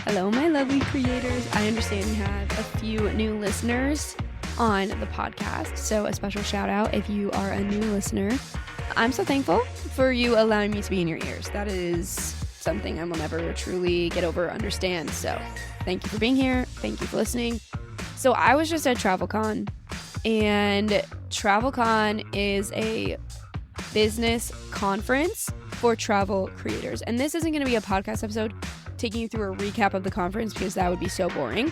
Hello, my lovely creators. I understand we have a few new listeners on the podcast, so a special shout out if you are a new listener. I'm so thankful for you allowing me to be in your ears. That is something I will never truly get over or understand. So thank you for being here. Thank you for listening. So I was just at TravelCon, and TravelCon is a business conference for travel creators. And this isn't going to be a podcast episode taking you through a recap of the conference because that would be so boring.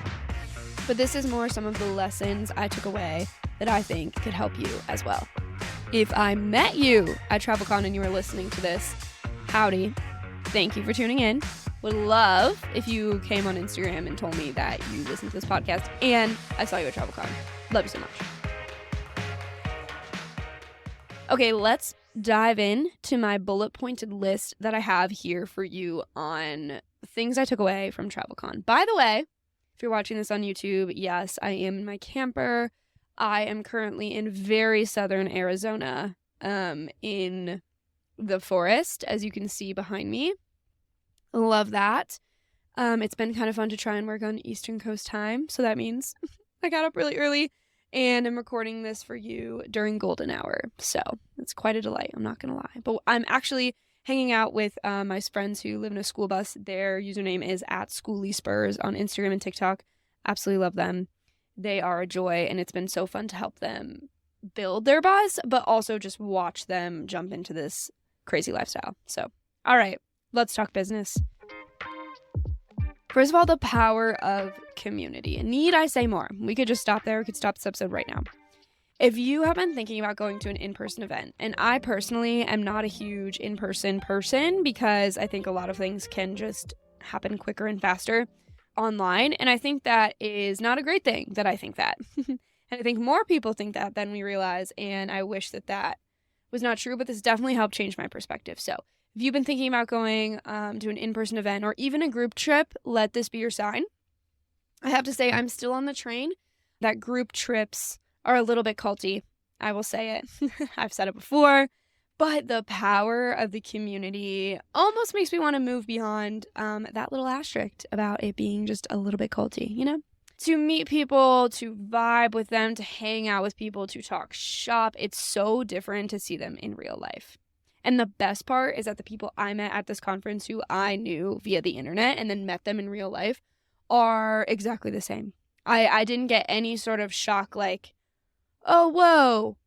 But this is more some of the lessons I took away that I think could help you as well. If I met you at TravelCon and you were listening to this, howdy. Thank you for tuning in. Would love if you came on Instagram and told me that you listened to this podcast and I saw you at TravelCon. Love you so much. Okay, let's dive in to my bullet pointed list that I have here for you on things I took away from TravelCon. By the way, if you're watching this on YouTube, yes, I am in my camper. I am currently in very southern Arizona, in the forest, as you can see behind me. Love that. It's been kind of fun to try and work on Eastern Coast time, so that means I got up really early and I'm recording this for you during golden hour. So it's quite a delight, I'm not gonna lie. But I'm actually hanging out with my friends who live in a school bus. Their username is @SchoollySpurs on Instagram and TikTok. Absolutely love them. They are a joy, and it's been so fun to help them build their bus, but also just watch them jump into this crazy lifestyle. So, all right, let's talk business. First of all, the power of community. Need I say more? We could just stop there. We could stop this episode right now. If you have been thinking about going to an in-person event, and I personally am not a huge in-person person because I think a lot of things can just happen quicker and faster online, and I think that is not a great thing that I think that. And I think more people think that than we realize, and I wish that that was not true, but this definitely helped change my perspective. So if you've been thinking about going to an in-person event or even a group trip, let this be your sign. I have to say I'm still on the train that group trips are a little bit culty. I will say it. I've said it before, but the power of the community almost makes me want to move beyond that little asterisk about it being just a little bit culty, you know? To meet people, to vibe with them, to hang out with people, to talk shop. It's so different to see them in real life. And the best part is that the people I met at this conference who I knew via the internet and then met them in real life are exactly the same. I didn't get any sort of shock like, oh, whoa,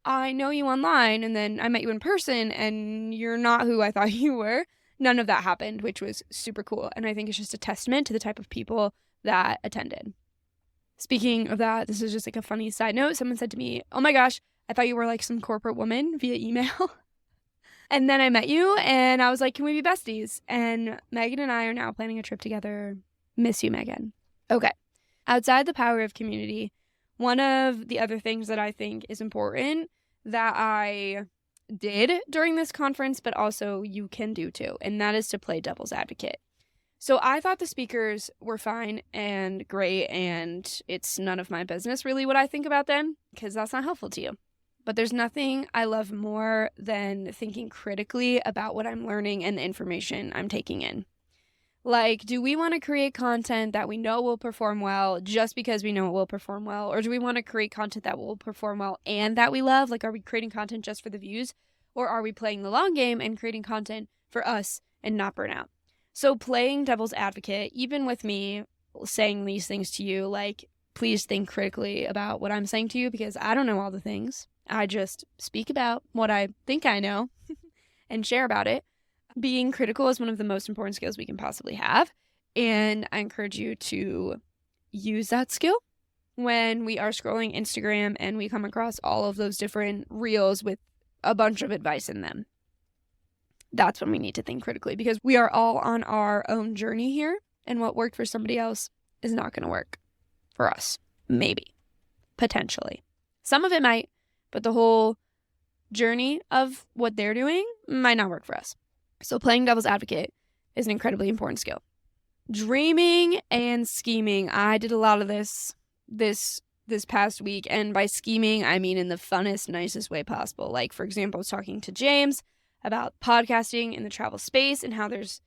I know you online and then I met you in person and you're not who I thought you were. None of that happened, which was super cool. And I think it's just a testament to the type of people that attended. Speaking of that, this is just like a funny side note. Someone said to me, oh my gosh, I thought you were like some corporate woman via email. And then I met you and I was like, can we be besties? And Megan and I are now planning a trip together. Miss you, Megan. Okay. Outside the power of community, one of the other things that I think is important that I did during this conference, but also you can do too, and that is to play devil's advocate. So I thought the speakers were fine and great, and it's none of my business really what I think about them, because that's not helpful to you. But there's nothing I love more than thinking critically about what I'm learning and the information I'm taking in. Like, do we want to create content that we know will perform well just because we know it will perform well? Or do we want to create content that will perform well and that we love? Like, are we creating content just for the views? Or are we playing the long game and creating content for us and not burn out? So playing devil's advocate, even with me saying these things to you, like, please think critically about what I'm saying to you because I don't know all the things. I just speak about what I think I know and share about it. Being critical is one of the most important skills we can possibly have, and I encourage you to use that skill when we are scrolling Instagram and we come across all of those different reels with a bunch of advice in them. That's when we need to think critically because we are all on our own journey here, and what worked for somebody else is not going to work for us. Maybe. Potentially. Some of it might, but the whole journey of what they're doing might not work for us. So playing devil's advocate is an incredibly important skill. Dreaming and scheming. I did a lot of this past week, and by scheming, I mean in the funnest, nicest way possible. Like, for example, I was talking to James about podcasting in the travel space and how there's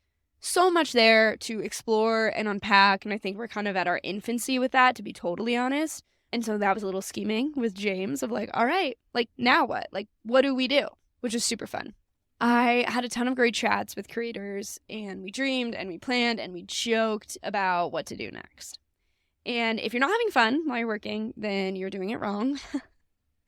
so much there to explore and unpack, and I think we're kind of at our infancy with that, to be totally honest. And so that was a little scheming with James of like, all right, like now what? Like, what do we do? Which was super fun. I had a ton of great chats with creators, and we dreamed and we planned and we joked about what to do next. And if you're not having fun while you're working, then you're doing it wrong.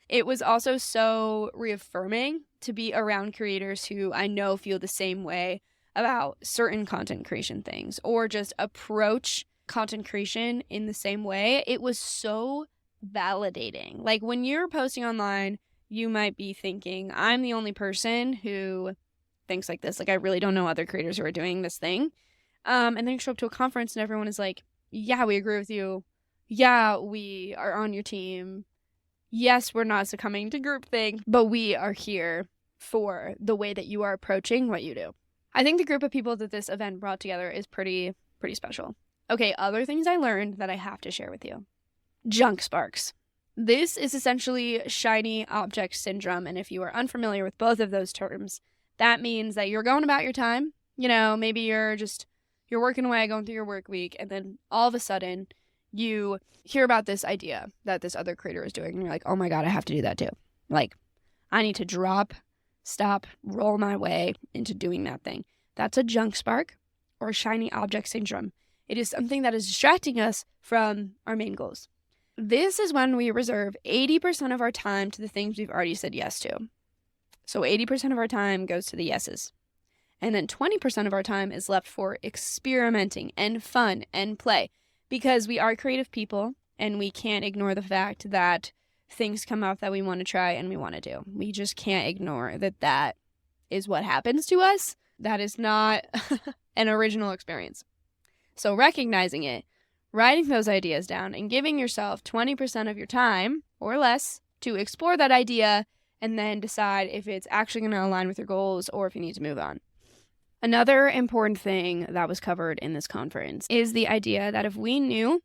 It was also so reaffirming to be around creators who I know feel the same way about certain content creation things, or just approach content creation in the same way. It was so validating. Like, when you're posting online, you might be thinking, I'm the only person who thinks like this. Like, I really don't know other creators who are doing this thing. And then you show up to a conference and everyone is like, yeah, we agree with you. Yeah, we are on your team. Yes, we're not succumbing to groupthink, but we are here for the way that you are approaching what you do. I think the group of people that this event brought together is pretty special. Okay, other things I learned that I have to share with you. Junk sparks. This is essentially shiny object syndrome, and if you are unfamiliar with both of those terms, that means that you're going about your time. You know, maybe you're working away, going through your work week, and then all of a sudden you hear about this idea that this other creator is doing, and you're like, oh my God, I have to do that too. Like, I need to stop, roll my way into doing that thing. That's a junk spark or shiny object syndrome. It is something that is distracting us from our main goals. This is when we reserve 80% of our time to the things we've already said yes to. So 80% of our time goes to the yeses. And then 20% of our time is left for experimenting and fun and play, because we are creative people and we can't ignore the fact that things come up that we want to try and we want to do. We just can't ignore that is what happens to us. That is not an original experience. So recognizing it, writing those ideas down, and giving yourself 20% of your time or less to explore that idea and then decide if it's actually going to align with your goals or if you need to move on. Another important thing that was covered in this conference is the idea that if we knew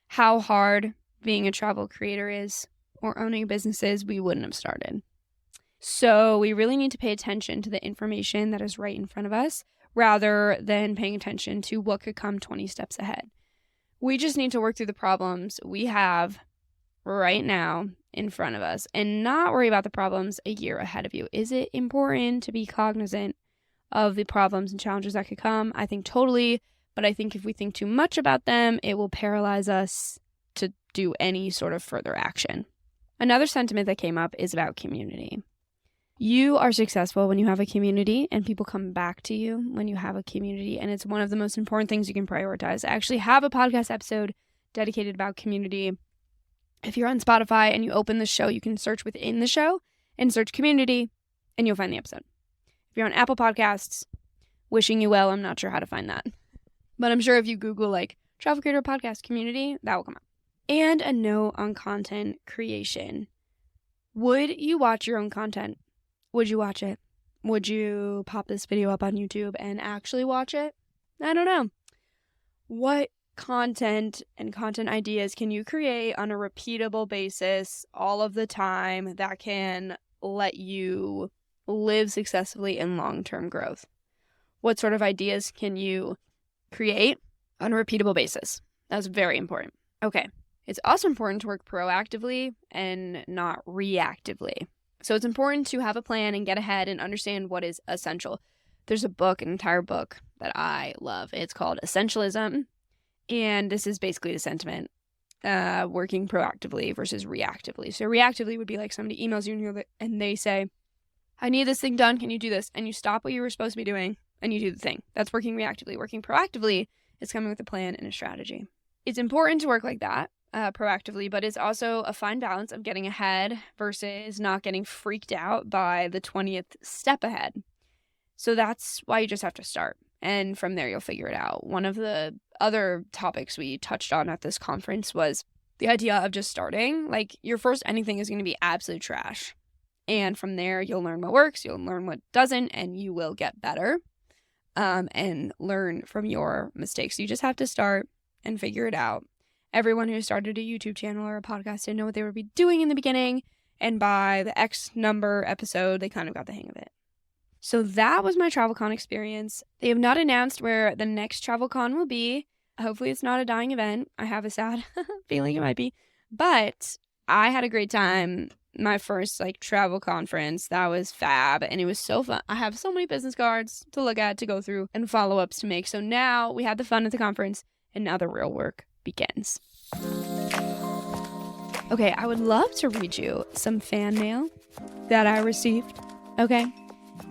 how hard being a travel creator is or owning a business is, we wouldn't have started. So we really need to pay attention to the information that is right in front of us rather than paying attention to what could come 20 steps ahead. We just need to work through the problems we have right now in front of us and not worry about the problems a year ahead of you. Is it important to be cognizant of the problems and challenges that could come? I think totally, but I think if we think too much about them, it will paralyze us to do any sort of further action. Another sentiment that came up is about community. You are successful when you have a community, and people come back to you when you have a community, and it's one of the most important things you can prioritize. I actually have a podcast episode dedicated about community. If you're on Spotify and you open the show, you can search within the show and search community, and you'll find the episode. If you're on Apple Podcasts, wishing you well, I'm not sure how to find that. But I'm sure if you Google like Travel Creator Podcast Community, that will come up. And a note on content creation. Would you watch your own content? Would you watch it? Would you pop this video up on YouTube and actually watch it? I don't know. What content and content ideas can you create on a repeatable basis all of the time that can let you live successfully in long-term growth? What sort of ideas can you create on a repeatable basis? That's very important. Okay. It's also important to work proactively and not reactively. So it's important to have a plan and get ahead and understand what is essential. There's an entire book that I love. It's called Essentialism. And this is basically the sentiment, working proactively versus reactively. So reactively would be like somebody emails you and they say, I need this thing done. Can you do this? And you stop what you were supposed to be doing and you do the thing. That's working reactively. Working proactively is coming with a plan and a strategy. It's important to work like that. Proactively, but it's also a fine balance of getting ahead versus not getting freaked out by the 20th step ahead. So that's why you just have to start. And from there, you'll figure it out. One of the other topics we touched on at this conference was the idea of just starting. Like, your first anything is going to be absolute trash. And from there, you'll learn what works, you'll learn what doesn't, and you will get better and learn from your mistakes. You just have to start and figure it out. Everyone who started a YouTube channel or a podcast didn't know what they would be doing in the beginning, and by the X number episode, they kind of got the hang of it. So that was my TravelCon experience. They have not announced where the next TravelCon will be. Hopefully it's not a dying event. I have a sad feeling it might be. But I had a great time. My first travel conference, that was fab, and it was so fun. I have so many business cards to look at, to go through, and follow-ups to make. So now we had the fun at the conference, and now the real work begins. Okay, I would love to read you some fan mail that I received. Okay,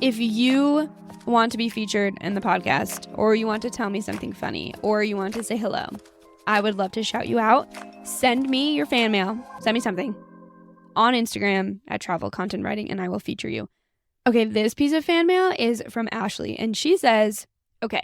if you want to be featured in the podcast, or you want to tell me something funny, or you want to say hello, I would love to shout you out. Send me your fan mail. Send me something on Instagram at Travel Content Writing, and I will feature you. Okay, this piece of fan mail is from Ashley, and she says, okay,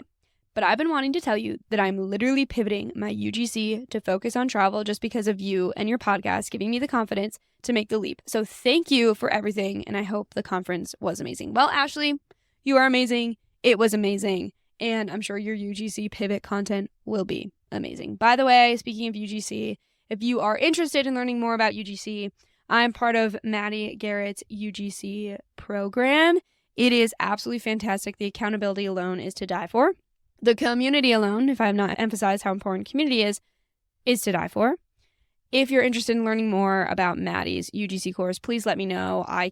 but I've been wanting to tell you that I'm literally pivoting my UGC to focus on travel just because of you and your podcast giving me the confidence to make the leap. So thank you for everything, and I hope the conference was amazing. Well, Ashley, you are amazing. It was amazing, and I'm sure your UGC pivot content will be amazing. By the way, speaking of UGC, if you are interested in learning more about UGC, I'm part of Maddie Garrett's UGC program. It is absolutely fantastic. The accountability alone is to die for. The community alone, if I have not emphasized how important community is to die for. If you're interested in learning more about Maddie's UGC course, please let me know. I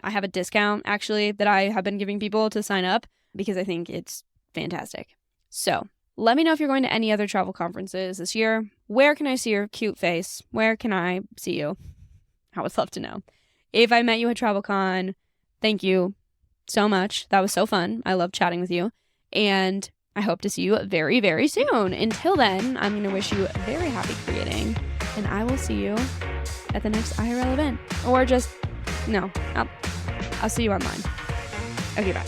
have a discount actually that I have been giving people to sign up because I think it's fantastic. So let me know if you're going to any other travel conferences this year. Where can I see your cute face? Where can I see you? I would love to know. If I met you at TravelCon, thank you so much. That was so fun. I love chatting with you. And I hope to see you very, very soon. Until then, I'm going to wish you very happy creating. And I will see you at the next IRL event. Or I'll see you online. Okay, bye.